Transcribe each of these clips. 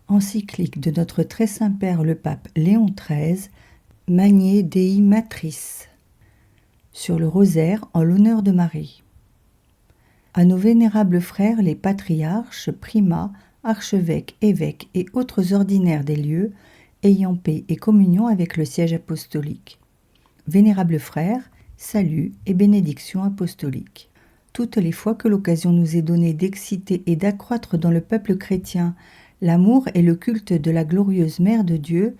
Encyclique de notre très saint Père le pape Léon XIII, Magné Dei Matris, sur le rosaire en l'honneur de Marie. À nos vénérables frères les patriarches, primats, archevêques, évêques et autres ordinaires des lieux, ayant paix et communion avec le siège apostolique. Vénérables frères, salut et bénédiction apostolique. Toutes les fois que l'occasion nous est donnée d'exciter et d'accroître dans le peuple chrétien l'amour et le culte de la glorieuse Mère de Dieu,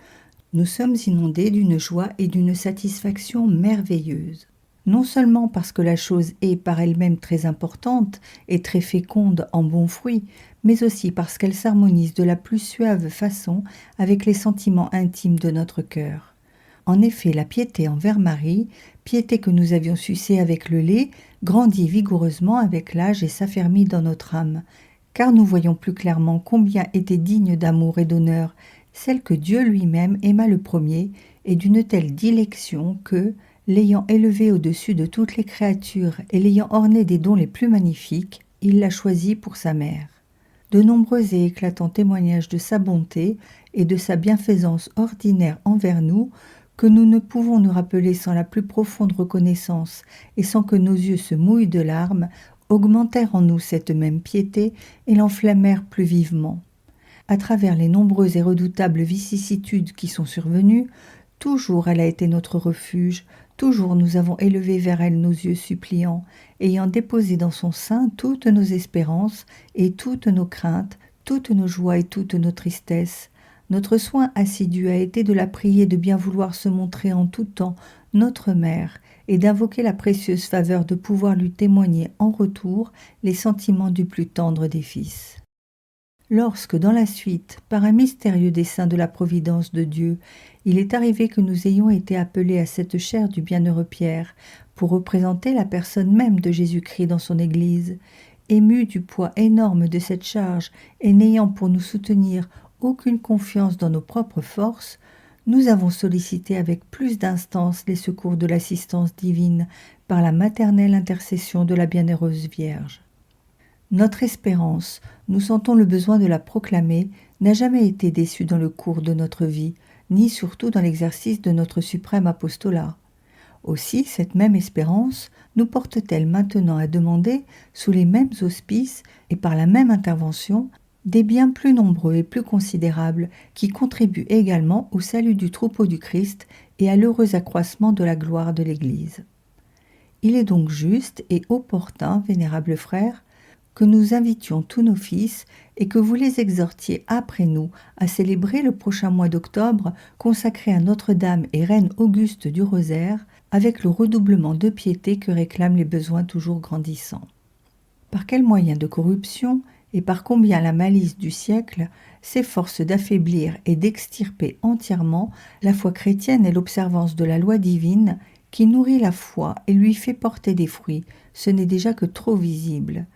nous sommes inondés d'une joie et d'une satisfaction merveilleuse. Non seulement parce que la chose est par elle-même très importante et très féconde en bons fruits, mais aussi parce qu'elle s'harmonise de la plus suave façon avec les sentiments intimes de notre cœur. En effet, la piété envers Marie, piété que nous avions sucée avec le lait, grandit vigoureusement avec l'âge et s'affermit dans notre âme, car nous voyons plus clairement combien était digne d'amour et d'honneur celle que Dieu lui-même aima le premier, et d'une telle dilection que, l'ayant élevée au-dessus de toutes les créatures et l'ayant ornée des dons les plus magnifiques, il l'a choisie pour sa mère. De nombreux et éclatants témoignages de sa bonté et de sa bienfaisance ordinaire envers nous, que nous ne pouvons nous rappeler sans la plus profonde reconnaissance et sans que nos yeux se mouillent de larmes, augmentèrent en nous cette même piété et l'enflammèrent plus vivement. À travers les nombreuses et redoutables vicissitudes qui sont survenues, toujours elle a été notre refuge, toujours nous avons élevé vers elle nos yeux suppliants, ayant déposé dans son sein toutes nos espérances et toutes nos craintes, toutes nos joies et toutes nos tristesses. Notre soin assidu a été de la prier de bien vouloir se montrer en tout temps notre mère et d'invoquer la précieuse faveur de pouvoir lui témoigner en retour les sentiments du plus tendre des fils. Lorsque, dans la suite, par un mystérieux dessein de la providence de Dieu, il est arrivé que nous ayons été appelés à cette chaire du bienheureux Pierre pour représenter la personne même de Jésus-Christ dans son Église, émus du poids énorme de cette charge et n'ayant pour nous soutenir aucune confiance dans nos propres forces, nous avons sollicité avec plus d'instance les secours de l'assistance divine par la maternelle intercession de la Bienheureuse Vierge. Notre espérance, nous sentons le besoin de la proclamer, n'a jamais été déçue dans le cours de notre vie, ni surtout dans l'exercice de notre suprême apostolat. Aussi, cette même espérance nous porte-t-elle maintenant à demander, sous les mêmes auspices et par la même intervention, des biens plus nombreux et plus considérables qui contribuent également au salut du troupeau du Christ et à l'heureux accroissement de la gloire de l'Église. Il est donc juste et opportun, vénérables frères, que nous invitions tous nos fils et que vous les exhortiez après nous à célébrer le prochain mois d'octobre consacré à Notre-Dame et Reine Auguste du Rosaire avec le redoublement de piété que réclament les besoins toujours grandissants. Par quels moyens de corruption et par combien la malice du siècle s'efforce d'affaiblir et d'extirper entièrement la foi chrétienne et l'observance de la loi divine qui nourrit la foi et lui fait porter des fruits, ce n'est déjà que trop visible.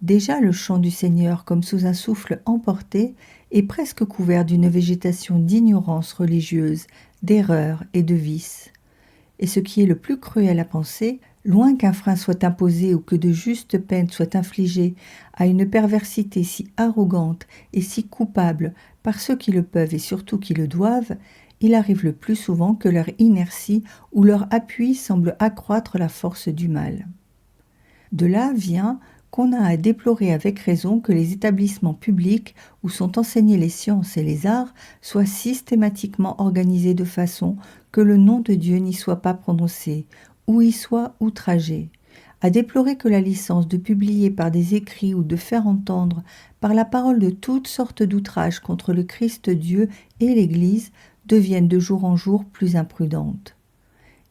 Déjà le chant du Seigneur, comme sous un souffle emporté, est presque couvert d'une végétation d'ignorance religieuse, d'erreur et de vice. Et ce qui est le plus cruel à penser, loin qu'un frein soit imposé ou que de justes peines soient infligées à une perversité si arrogante et si coupable par ceux qui le peuvent et surtout qui le doivent, il arrive le plus souvent que leur inertie ou leur appui semble accroître la force du mal. De là vient qu'on a à déplorer avec raison que les établissements publics où sont enseignés les sciences et les arts soient systématiquement organisés de façon que le nom de Dieu n'y soit pas prononcé, ou y soit outragé, à déplorer que la licence de publier par des écrits ou de faire entendre par la parole de toutes sortes d'outrages contre le Christ Dieu et l'Église devienne de jour en jour plus imprudente.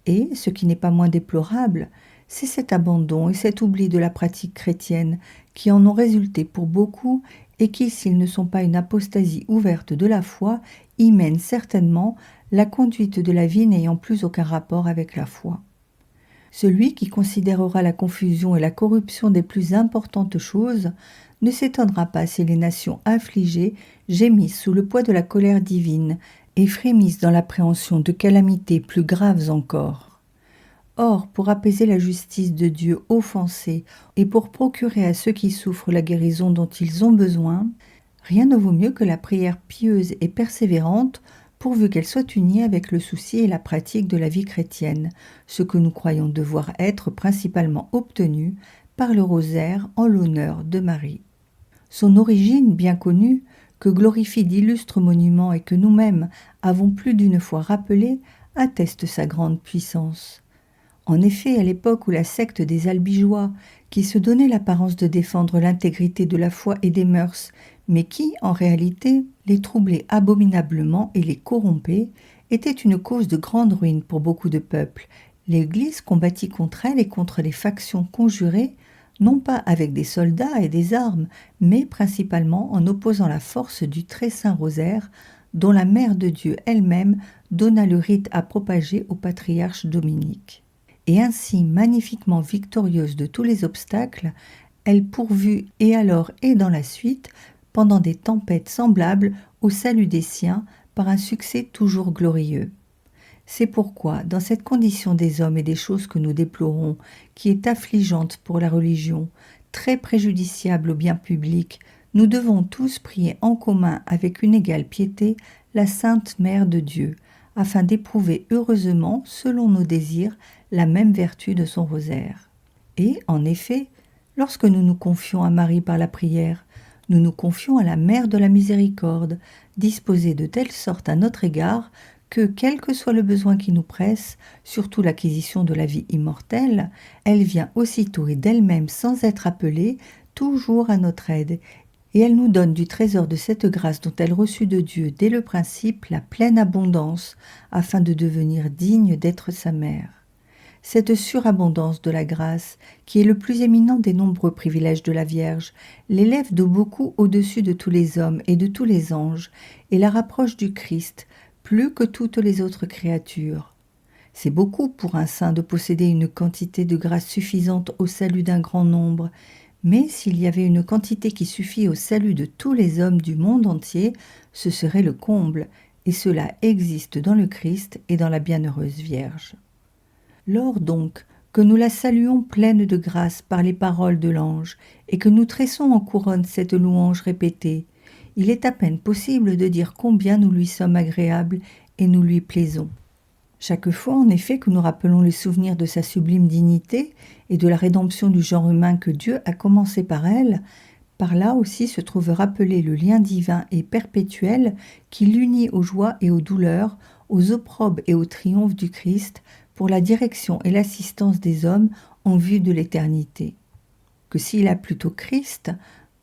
Et, ce qui n'est pas moins déplorable, c'est cet abandon et cet oubli de la pratique chrétienne qui en ont résulté pour beaucoup et qui, s'ils ne sont pas une apostasie ouverte de la foi, y mènent certainement la conduite de la vie n'ayant plus aucun rapport avec la foi. Celui qui considérera la confusion et la corruption des plus importantes choses ne s'étonnera pas si les nations affligées gémissent sous le poids de la colère divine et frémissent dans l'appréhension de calamités plus graves encore. Or, pour apaiser la justice de Dieu offensée et pour procurer à ceux qui souffrent la guérison dont ils ont besoin, Rien ne vaut mieux que la prière pieuse et persévérante, pourvu qu'elle soit unie avec le souci et la pratique de la vie chrétienne, ce que nous croyons devoir être principalement obtenu par le rosaire en l'honneur de Marie. Son origine bien connue, que glorifient d'illustres monuments et que nous-mêmes avons plus d'une fois rappelé, atteste sa grande puissance. En effet, à l'époque où la secte des Albigeois, qui se donnait l'apparence de défendre l'intégrité de la foi et des mœurs, mais qui, en réalité, les troublait abominablement et les corrompait, était une cause de grande ruine pour beaucoup de peuples, l'Église combattit contre elle et contre les factions conjurées, non pas avec des soldats et des armes, mais principalement en opposant la force du très saint rosaire, dont la Mère de Dieu elle-même donna le rite à propager au patriarche Dominique. Et ainsi magnifiquement victorieuse de tous les obstacles, elle pourvut et alors et dans la suite, pendant des tempêtes semblables au salut des siens, par un succès toujours glorieux. C'est pourquoi, dans cette condition des hommes et des choses que nous déplorons, qui est affligeante pour la religion, très préjudiciable au bien public, nous devons tous prier en commun avec une égale piété la Sainte Mère de Dieu, afin d'éprouver heureusement, selon nos désirs, la même vertu de son rosaire. Et, en effet, lorsque nous nous confions à Marie par la prière, nous nous confions à la Mère de la Miséricorde, disposée de telle sorte à notre égard que, quel que soit le besoin qui nous presse, surtout l'acquisition de la vie immortelle, elle vient aussitôt et d'elle-même sans être appelée, toujours à notre aide, et elle nous donne du trésor de cette grâce dont elle reçut de Dieu dès le principe la pleine abondance, afin de devenir digne d'être sa mère. Cette surabondance de la grâce, qui est le plus éminent des nombreux privilèges de la Vierge, l'élève de beaucoup au-dessus de tous les hommes et de tous les anges, et la rapproche du Christ, plus que toutes les autres créatures. C'est beaucoup pour un saint de posséder une quantité de grâce suffisante au salut d'un grand nombre, mais s'il y avait une quantité qui suffit au salut de tous les hommes du monde entier, ce serait le comble, et cela existe dans le Christ et dans la bienheureuse Vierge. Lors donc que nous la saluons pleine de grâce par les paroles de l'ange, et que nous tressons en couronne cette louange répétée, il est à peine possible de dire combien nous lui sommes agréables et nous lui plaisons. Chaque fois, en effet, que nous rappelons le souvenir de sa sublime dignité et de la rédemption du genre humain que Dieu a commencé par elle, par là aussi se trouve rappelé le lien divin et perpétuel qui l'unit aux joies et aux douleurs, aux opprobes et aux triomphes du Christ, pour la direction et l'assistance des hommes en vue de l'éternité. Que s'il a plutôt Christ,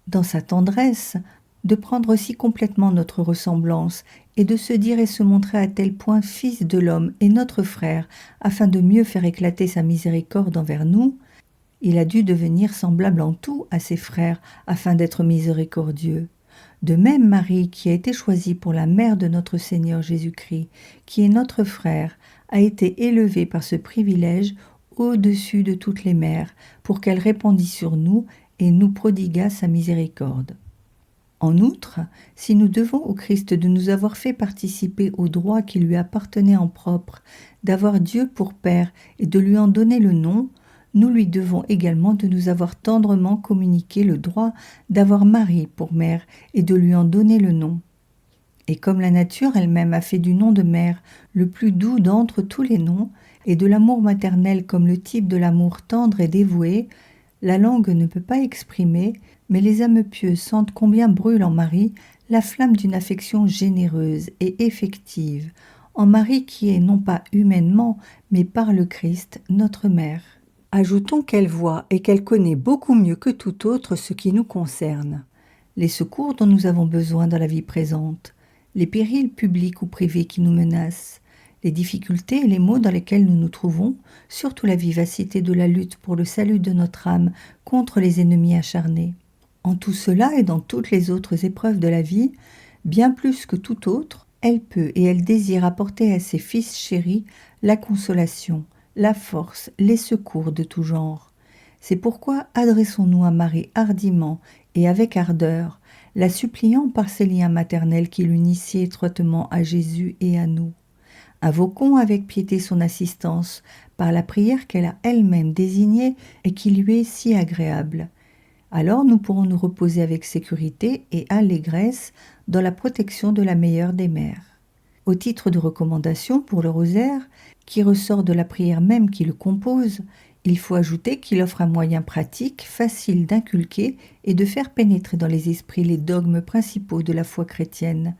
dans sa tendresse, de prendre si complètement notre ressemblance et de se dire et se montrer à tel point fils de l'homme et notre frère, afin de mieux faire éclater sa miséricorde envers nous, il a dû devenir semblable en tout à ses frères, afin d'être miséricordieux. De même Marie, qui a été choisie pour la mère de notre Seigneur Jésus-Christ, qui est notre frère, a été élevée par ce privilège au-dessus de toutes les mères, pour qu'elle répandît sur nous et nous prodigât sa miséricorde. En outre, si nous devons au Christ de nous avoir fait participer au droit qui lui appartenait en propre, d'avoir Dieu pour Père et de lui en donner le nom, nous lui devons également de nous avoir tendrement communiqué le droit d'avoir Marie pour mère et de lui en donner le nom. Et comme la nature elle-même a fait du nom de mère le plus doux d'entre tous les noms, et de l'amour maternel comme le type de l'amour tendre et dévoué, la langue ne peut pas exprimer, mais les âmes pieuses sentent combien brûle en Marie la flamme d'une affection généreuse et effective, en Marie qui est non pas humainement, mais par le Christ, notre mère. Ajoutons qu'elle voit et qu'elle connaît beaucoup mieux que tout autre ce qui nous concerne, les secours dont nous avons besoin dans la vie présente, les périls publics ou privés qui nous menacent, les difficultés et les maux dans lesquels nous nous trouvons, surtout la vivacité de la lutte pour le salut de notre âme contre les ennemis acharnés. En tout cela et dans toutes les autres épreuves de la vie, bien plus que tout autre, elle peut et elle désire apporter à ses fils chéris la consolation, la force, les secours de tout genre. C'est pourquoi adressons-nous à Marie hardiment et avec ardeur, la suppliant par ces liens maternels qui l'unissent si étroitement à Jésus et à nous. Invoquons avec piété son assistance par la prière qu'elle a elle-même désignée et qui lui est si agréable. Alors nous pourrons nous reposer avec sécurité et allégresse dans la protection de la meilleure des mères. Au titre de recommandation pour le rosaire, qui ressort de la prière même qui le compose, il faut ajouter qu'il offre un moyen pratique, facile d'inculquer et de faire pénétrer dans les esprits les dogmes principaux de la foi chrétienne,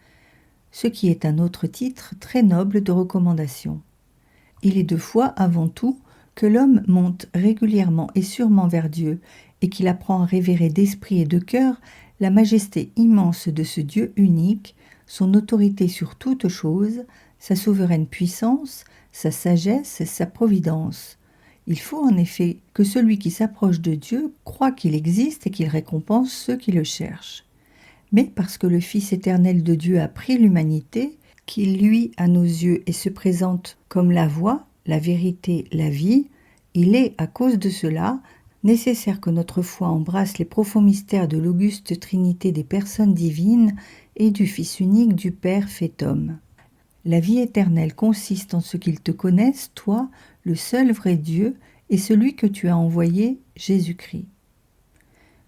ce qui est un autre titre très noble de recommandation. Il est de foi avant tout que l'homme monte régulièrement et sûrement vers Dieu et qu'il apprend à révérer d'esprit et de cœur la majesté immense de ce Dieu unique, son autorité sur toute chose, sa souveraine puissance, sa sagesse, sa providence. Il faut en effet que celui qui s'approche de Dieu croit qu'il existe et qu'il récompense ceux qui le cherchent. Mais parce que le Fils éternel de Dieu a pris l'humanité, qu'il luit à nos yeux et se présente comme la voie, la vérité, la vie, il est, à cause de cela, nécessaire que notre foi embrasse les profonds mystères de l'auguste Trinité des personnes divines et du Fils unique du Père fait homme. La vie éternelle consiste en ce qu'ils te connaissent, toi, le seul vrai Dieu, et celui que tu as envoyé, Jésus-Christ.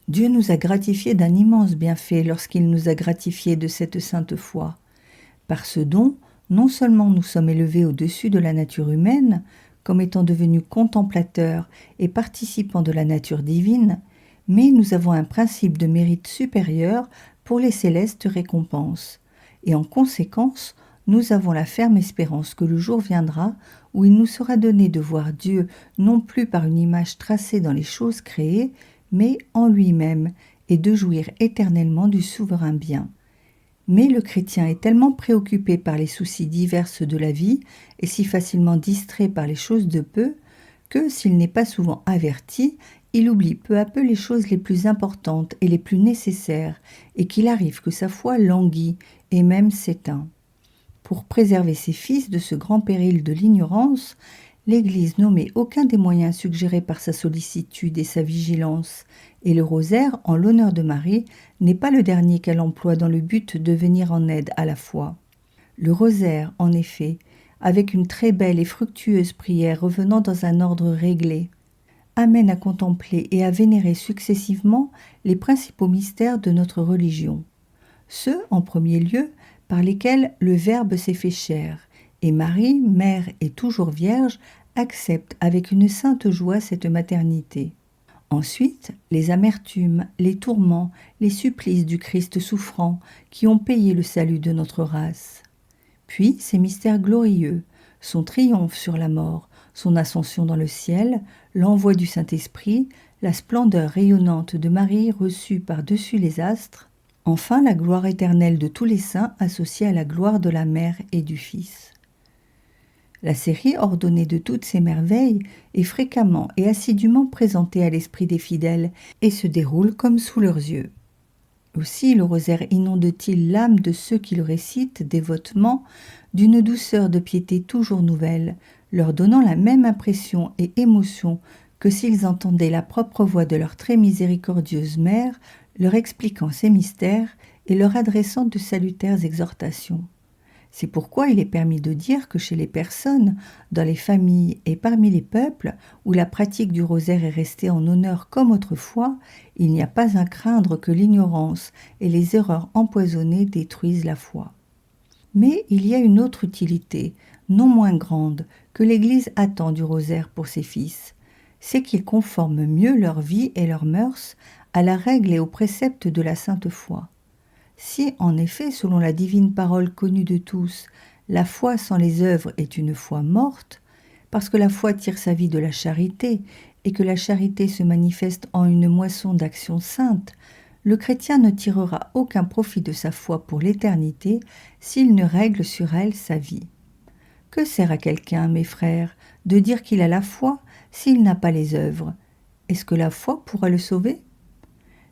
Dieu nous a gratifiés d'un immense bienfait lorsqu'il nous a gratifiés de cette sainte foi. Par ce don, non seulement nous sommes élevés au-dessus de la nature humaine, comme étant devenus contemplateurs et participants de la nature divine, mais nous avons un principe de mérite supérieur pour les célestes récompenses. Et en conséquence, nous avons la ferme espérance que le jour viendra où il nous sera donné de voir Dieu non plus par une image tracée dans les choses créées, mais en lui-même, et de jouir éternellement du souverain bien. Mais le chrétien est tellement préoccupé par les soucis divers de la vie et si facilement distrait par les choses de peu que, s'il n'est pas souvent averti, il oublie peu à peu les choses les plus importantes et les plus nécessaires et qu'il arrive que sa foi languit et même s'éteint. Pour préserver ses fils de ce grand péril de l'ignorance, l'Église n'omet aucun des moyens suggérés par sa sollicitude et sa vigilance, et le rosaire, en l'honneur de Marie, n'est pas le dernier qu'elle emploie dans le but de venir en aide à la foi. Le rosaire, en effet, avec une très belle et fructueuse prière revenant dans un ordre réglé, amène à contempler et à vénérer successivement les principaux mystères de notre religion. Ceux, en premier lieu, par lesquels le Verbe s'est fait chair, et Marie, mère et toujours vierge, accepte avec une sainte joie cette maternité. Ensuite, les amertumes, les tourments, les supplices du Christ souffrant qui ont payé le salut de notre race. Puis ces mystères glorieux, son triomphe sur la mort, son ascension dans le ciel, l'envoi du Saint-Esprit, la splendeur rayonnante de Marie reçue par-dessus les astres, enfin la gloire éternelle de tous les saints associée à la gloire de la Mère et du Fils. La série ordonnée de toutes ces merveilles est fréquemment et assidûment présentée à l'esprit des fidèles et se déroule comme sous leurs yeux. Aussi le rosaire inonde-t-il l'âme de ceux qui le récitent dévotement d'une douceur de piété toujours nouvelle, leur donnant la même impression et émotion que s'ils entendaient la propre voix de leur très miséricordieuse mère, leur expliquant ces mystères et leur adressant de salutaires exhortations. C'est pourquoi il est permis de dire que chez les personnes, dans les familles et parmi les peuples, où la pratique du rosaire est restée en honneur comme autrefois, il n'y a pas à craindre que l'ignorance et les erreurs empoisonnées détruisent la foi. Mais il y a une autre utilité, non moins grande, que l'Église attend du rosaire pour ses fils, c'est qu'il conforme mieux leur vie et leurs mœurs à la règle et aux préceptes de la sainte foi. Si, en effet, selon la divine parole connue de tous, la foi sans les œuvres est une foi morte, parce que la foi tire sa vie de la charité et que la charité se manifeste en une moisson d'actions saintes, le chrétien ne tirera aucun profit de sa foi pour l'éternité s'il ne règle sur elle sa vie. Que sert à quelqu'un, mes frères, de dire qu'il a la foi s'il n'a pas les œuvres? Est-ce que la foi pourra le sauver?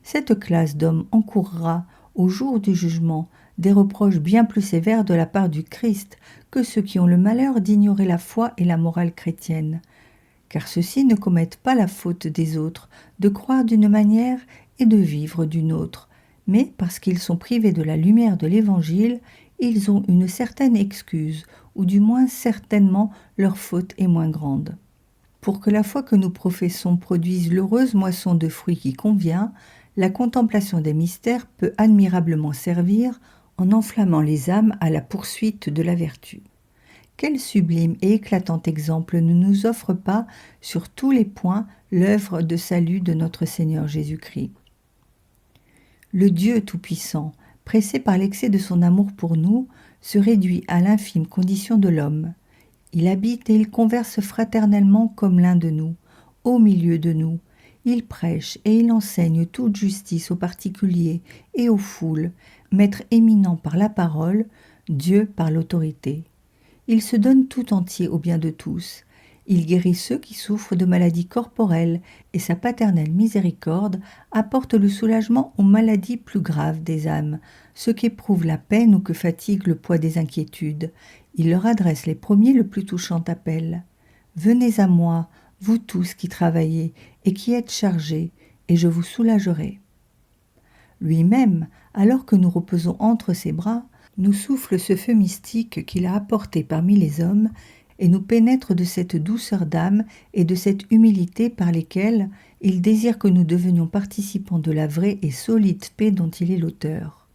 Cette classe d'hommes encourra, au jour du jugement, des reproches bien plus sévères de la part du Christ que ceux qui ont le malheur d'ignorer la foi et la morale chrétienne. Car ceux-ci ne commettent pas la faute des autres, de croire d'une manière et de vivre d'une autre, mais parce qu'ils sont privés de la lumière de l'Évangile, ils ont une certaine excuse, ou du moins certainement leur faute est moins grande. Pour que la foi que nous professons produise l'heureuse moisson de fruits qui convient, la contemplation des mystères peut admirablement servir en enflammant les âmes à la poursuite de la vertu. Quel sublime et éclatant exemple ne nous offre pas sur tous les points l'œuvre de salut de notre Seigneur Jésus-Christ. Le Dieu Tout-Puissant, pressé par l'excès de son amour pour nous, se réduit à l'infime condition de l'homme. Il habite et il converse fraternellement comme l'un de nous, au milieu de nous. Il prêche et il enseigne toute justice aux particuliers et aux foules, maître éminent par la parole, Dieu par l'autorité. Il se donne tout entier au bien de tous. Il guérit ceux qui souffrent de maladies corporelles et sa paternelle miséricorde apporte le soulagement aux maladies plus graves des âmes, ceux qui éprouvent la peine ou que fatigue le poids des inquiétudes. Il leur adresse les premiers le plus touchant appel. « Venez à moi, vous tous qui travaillez et qui êtes chargés, et je vous soulagerai. » Lui-même, alors que nous reposons entre ses bras, nous souffle ce feu mystique qu'il a apporté parmi les hommes et nous pénètre de cette douceur d'âme et de cette humilité par lesquelles il désire que nous devenions participants de la vraie et solide paix dont il est l'auteur.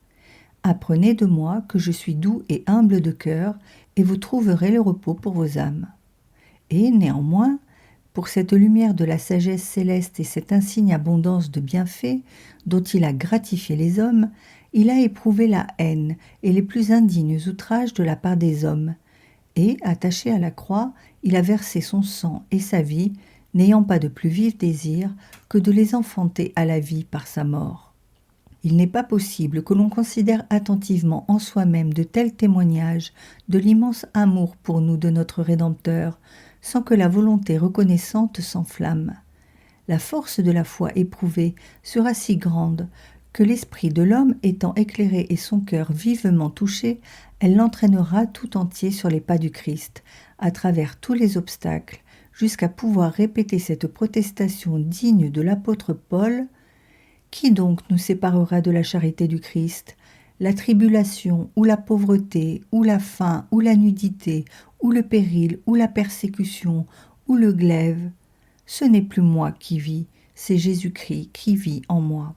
Apprenez de moi que je suis doux et humble de cœur, et vous trouverez le repos pour vos âmes. Et néanmoins, pour cette lumière de la sagesse céleste et cette insigne abondance de bienfaits dont il a gratifié les hommes, il a éprouvé la haine et les plus indignes outrages de la part des hommes, et, attaché à la croix, il a versé son sang et sa vie, n'ayant pas de plus vif désir que de les enfanter à la vie par sa mort. Il n'est pas possible que l'on considère attentivement en soi-même de tels témoignages de l'immense amour pour nous de notre Rédempteur, sans que la volonté reconnaissante s'enflamme. La force de la foi éprouvée sera si grande que l'esprit de l'homme étant éclairé et son cœur vivement touché, elle l'entraînera tout entier sur les pas du Christ, à travers tous les obstacles, jusqu'à pouvoir répéter cette protestation digne de l'apôtre Paul. « Qui donc nous séparera de la charité du Christ ? La tribulation, ou la pauvreté, ou la faim, ou la nudité, ou le péril, ou la persécution, ou le glaive. Ce n'est plus moi qui vis, c'est Jésus-Christ qui vit en moi. »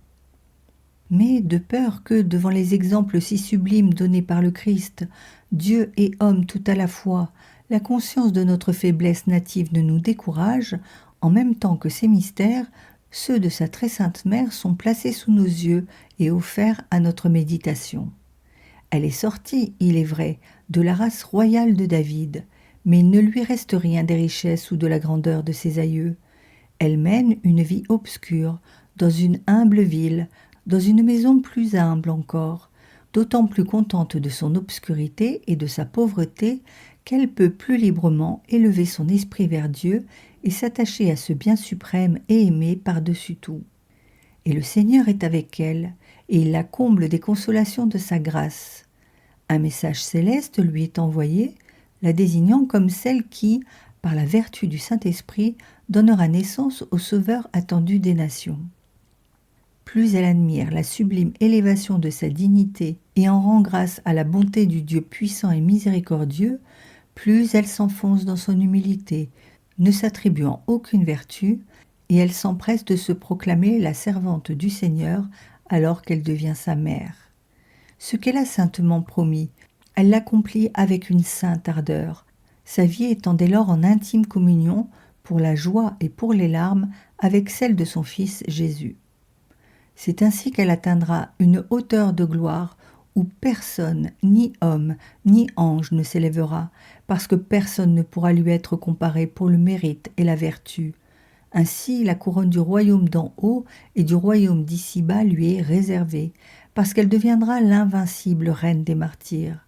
Mais de peur que, devant les exemples si sublimes donnés par le Christ, Dieu et homme tout à la fois, la conscience de notre faiblesse native ne nous décourage, en même temps que ces mystères, ceux de sa très sainte mère sont placés sous nos yeux et offerts à notre méditation. Elle est sortie, il est vrai, de la race royale de David, mais il ne lui reste rien des richesses ou de la grandeur de ses aïeux. Elle mène une vie obscure, dans une humble ville, dans une maison plus humble encore, d'autant plus contente de son obscurité et de sa pauvreté qu'elle peut plus librement élever son esprit vers Dieu et s'attacher à ce bien suprême et aimé par-dessus tout. Et le Seigneur est avec elle, et il la comble des consolations de sa grâce. Un message céleste lui est envoyé, la désignant comme celle qui, par la vertu du Saint-Esprit, donnera naissance au Sauveur attendu des nations. Plus elle admire la sublime élévation de sa dignité et en rend grâce à la bonté du Dieu puissant et miséricordieux, plus elle s'enfonce dans son humilité, ne s'attribuant aucune vertu, et elle s'empresse de se proclamer la servante du Seigneur alors qu'elle devient sa mère. Ce qu'elle a saintement promis, elle l'accomplit avec une sainte ardeur, sa vie étant dès lors en intime communion, pour la joie et pour les larmes, avec celle de son Fils Jésus. C'est ainsi qu'elle atteindra une hauteur de gloire où personne, ni homme, ni ange ne s'élèvera, parce que personne ne pourra lui être comparé pour le mérite et la vertu. Ainsi, la couronne du royaume d'en haut et du royaume d'ici-bas lui est réservée, parce qu'elle deviendra l'invincible reine des martyrs.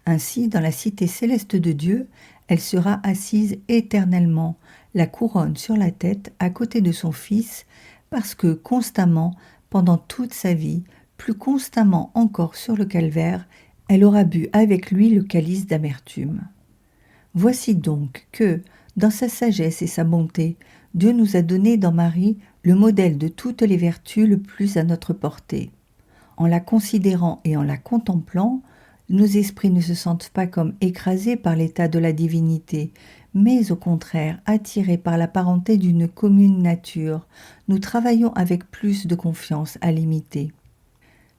Ainsi, dans la cité céleste de Dieu, elle sera assise éternellement, la couronne sur la tête à côté de son Fils, parce que constamment, pendant toute sa vie, plus constamment encore sur le calvaire, elle aura bu avec lui le calice d'amertume. Voici donc que, dans sa sagesse et sa bonté, Dieu nous a donné dans Marie le modèle de toutes les vertus le plus à notre portée. En la considérant et en la contemplant, nos esprits ne se sentent pas comme écrasés par l'état de la divinité, mais au contraire attirés par la parenté d'une commune nature, nous travaillons avec plus de confiance à l'imiter.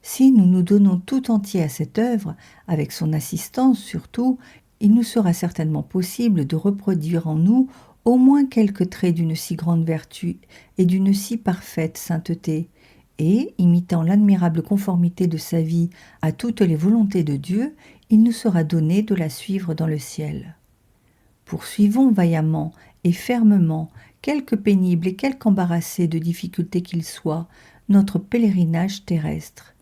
Si nous nous donnons tout entier à cette œuvre, avec son assistance surtout, il nous sera certainement possible de reproduire en nous au moins quelques traits d'une si grande vertu et d'une si parfaite sainteté, et, imitant l'admirable conformité de sa vie à toutes les volontés de Dieu, il nous sera donné de la suivre dans le ciel. Poursuivons vaillamment et fermement, quelque pénible et quelque embarrassé de difficultés qu'il soit, notre pèlerinage terrestre.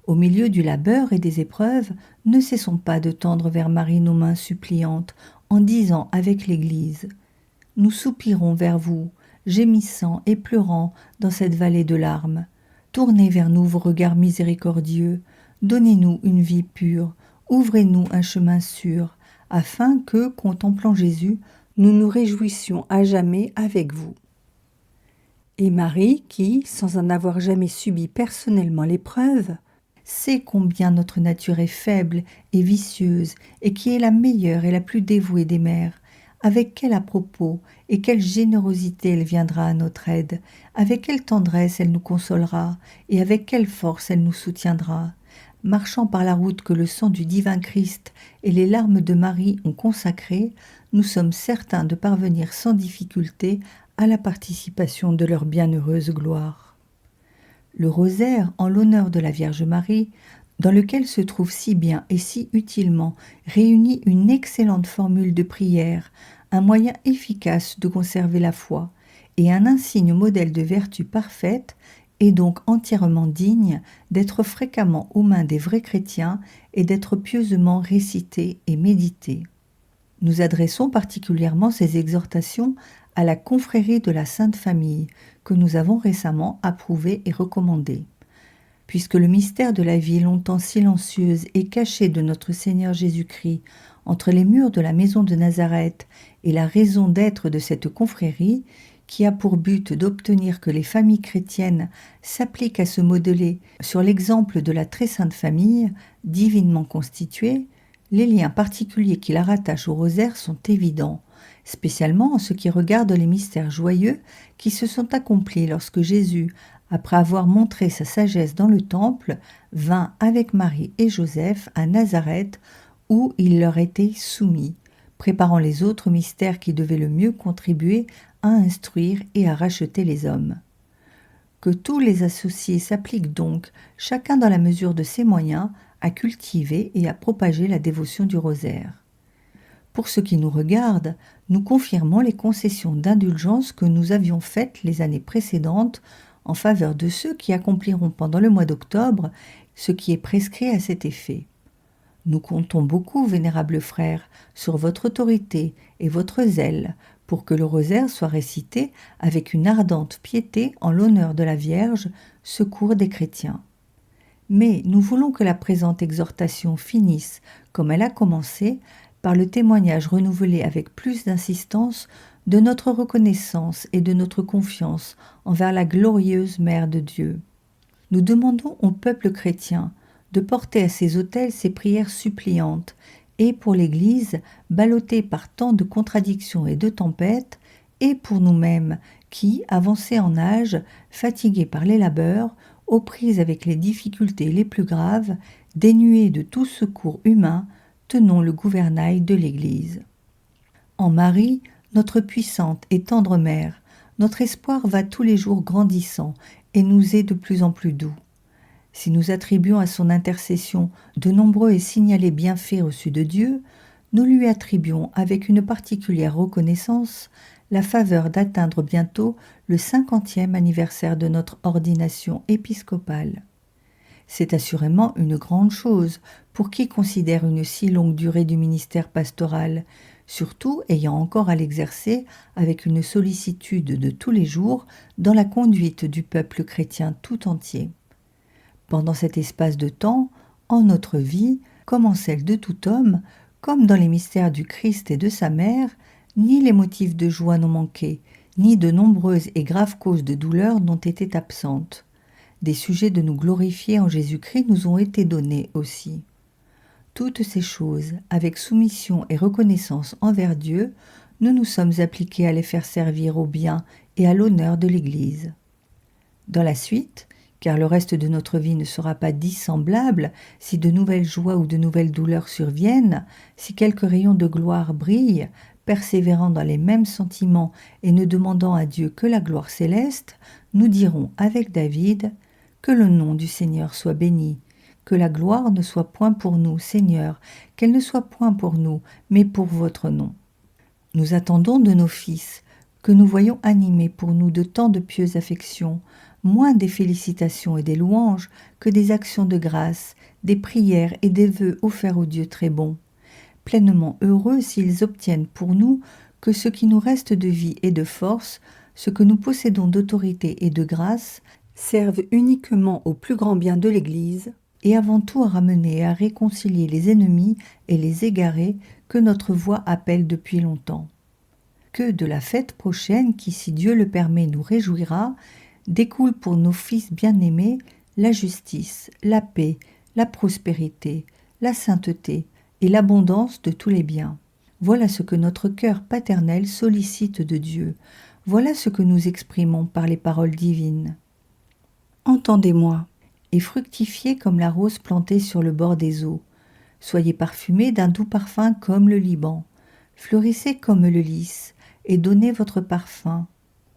Au milieu du labeur et des épreuves, ne cessons pas de tendre vers Marie nos mains suppliantes, en disant avec l'Église : « Nous soupirons vers vous, gémissant et pleurant dans cette vallée de larmes. Tournez vers nous vos regards miséricordieux, donnez-nous une vie pure, ouvrez-nous un chemin sûr, afin que, contemplant Jésus, nous nous réjouissions à jamais avec vous. » Et Marie, qui, sans en avoir jamais subi personnellement l'épreuve, sait combien notre nature est faible et vicieuse, et qui est la meilleure et la plus dévouée des mères, avec quel à-propos et quelle générosité elle viendra à notre aide, avec quelle tendresse elle nous consolera, et avec quelle force elle nous soutiendra. Marchant par la route que le sang du divin Christ et les larmes de Marie ont consacrée, nous sommes certains de parvenir sans difficulté à la participation de leur bienheureuse gloire. Le rosaire en l'honneur de la Vierge Marie, dans lequel se trouve si bien et si utilement réunie une excellente formule de prière, un moyen efficace de conserver la foi, et un insigne modèle de vertu parfaite, est donc entièrement digne d'être fréquemment aux mains des vrais chrétiens et d'être pieusement récité et médité. Nous adressons particulièrement ces exhortations à la confrérie de la Sainte Famille, que nous avons récemment approuvée et recommandée. Puisque le mystère de la vie longtemps silencieuse et cachée de notre Seigneur Jésus-Christ entre les murs de la maison de Nazareth est la raison d'être de cette confrérie, qui a pour but d'obtenir que les familles chrétiennes s'appliquent à se modeler sur l'exemple de la très sainte famille, divinement constituée, les liens particuliers qui la rattachent au rosaire sont évidents, spécialement en ce qui regarde les mystères joyeux qui se sont accomplis lorsque Jésus, après avoir montré sa sagesse dans le temple, vint avec Marie et Joseph à Nazareth où il leur était soumis, préparant les autres mystères qui devaient le mieux contribuer à instruire et à racheter les hommes. Que tous les associés s'appliquent donc, chacun dans la mesure de ses moyens, à cultiver et à propager la dévotion du rosaire. Pour ce qui nous regarde, nous confirmons les concessions d'indulgence que nous avions faites les années précédentes en faveur de ceux qui accompliront pendant le mois d'octobre ce qui est prescrit à cet effet. Nous comptons beaucoup, vénérables frères, sur votre autorité et votre zèle pour que le rosaire soit récité avec une ardente piété en l'honneur de la Vierge, secours des chrétiens. Mais nous voulons que la présente exhortation finisse, comme elle a commencé, par le témoignage renouvelé avec plus d'insistance de notre reconnaissance et de notre confiance envers la glorieuse Mère de Dieu. Nous demandons au peuple chrétien de porter à ses autels ses prières suppliantes et pour l'Église, ballottée par tant de contradictions et de tempêtes, et pour nous-mêmes qui, avancés en âge, fatigués par les labeurs, aux prises avec les difficultés les plus graves, dénués de tout secours humain, tenons le gouvernail de l'Église. En Marie, notre puissante et tendre mère, notre espoir va tous les jours grandissant et nous est de plus en plus doux. Si nous attribuons à son intercession de nombreux et signalés bienfaits reçus de Dieu, nous lui attribuons avec une particulière reconnaissance la faveur d'atteindre bientôt le 50e anniversaire de notre ordination épiscopale. C'est assurément une grande chose pour qui considère une si longue durée du ministère pastoral, surtout ayant encore à l'exercer avec une sollicitude de tous les jours dans la conduite du peuple chrétien tout entier. Pendant cet espace de temps, en notre vie, comme en celle de tout homme, comme dans les mystères du Christ et de sa mère, ni les motifs de joie n'ont manqué, ni de nombreuses et graves causes de douleur n'ont été absentes. Des sujets de nous glorifier en Jésus-Christ nous ont été donnés aussi. Toutes ces choses, avec soumission et reconnaissance envers Dieu, nous nous sommes appliqués à les faire servir au bien et à l'honneur de l'Église. Dans la suite, car le reste de notre vie ne sera pas dissemblable, si de nouvelles joies ou de nouvelles douleurs surviennent, si quelques rayons de gloire brillent, persévérant dans les mêmes sentiments et ne demandant à Dieu que la gloire céleste, nous dirons avec David « Que le nom du Seigneur soit béni, que la gloire ne soit point pour nous, Seigneur, qu'elle ne soit point pour nous, mais pour votre nom. » Nous attendons de nos fils, que nous voyons animés pour nous de tant de pieuses affections, moins des félicitations et des louanges que des actions de grâce, des prières et des vœux offerts au Dieu très bon, pleinement heureux s'ils obtiennent pour nous que ce qui nous reste de vie et de force, ce que nous possédons d'autorité et de grâce, servent uniquement au plus grand bien de l'Église, et avant tout à ramener et à réconcilier les ennemis et les égarés que notre voix appelle depuis longtemps. Que de la fête prochaine qui, si Dieu le permet, nous réjouira, découle pour nos fils bien-aimés la justice, la paix, la prospérité, la sainteté et l'abondance de tous les biens. Voilà ce que notre cœur paternel sollicite de Dieu. Voilà ce que nous exprimons par les paroles divines. Entendez-moi, et fructifiez comme la rose plantée sur le bord des eaux. Soyez parfumés d'un doux parfum comme le Liban. Fleurissez comme le lys, et donnez votre parfum.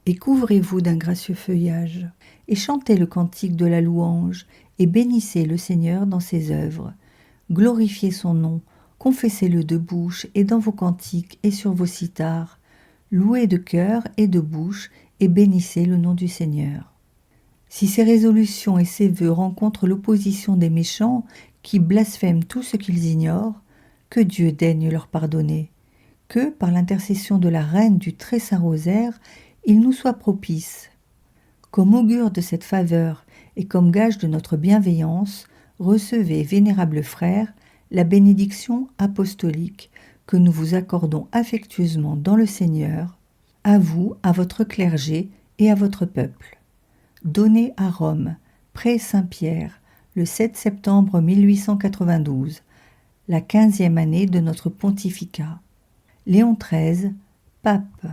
Et couvrez-vous d'un gracieux feuillage, et chantez le cantique de la louange, et bénissez le Seigneur dans ses œuvres. Glorifiez son nom, confessez-le de bouche et dans vos cantiques et sur vos cithars. Louez de cœur et de bouche, et bénissez le nom du Seigneur. Si ces résolutions et ces vœux rencontrent l'opposition des méchants, qui blasphèment tout ce qu'ils ignorent, que Dieu daigne leur pardonner, que, par l'intercession de la Reine du Très Saint Rosaire, il nous soit propice. Comme augure de cette faveur et comme gage de notre bienveillance, recevez, vénérables frères, la bénédiction apostolique que nous vous accordons affectueusement dans le Seigneur, à vous, à votre clergé et à votre peuple. Donnée à Rome, près Saint-Pierre, le 7 septembre 1892, la 15e année de notre pontificat. Léon XIII, pape.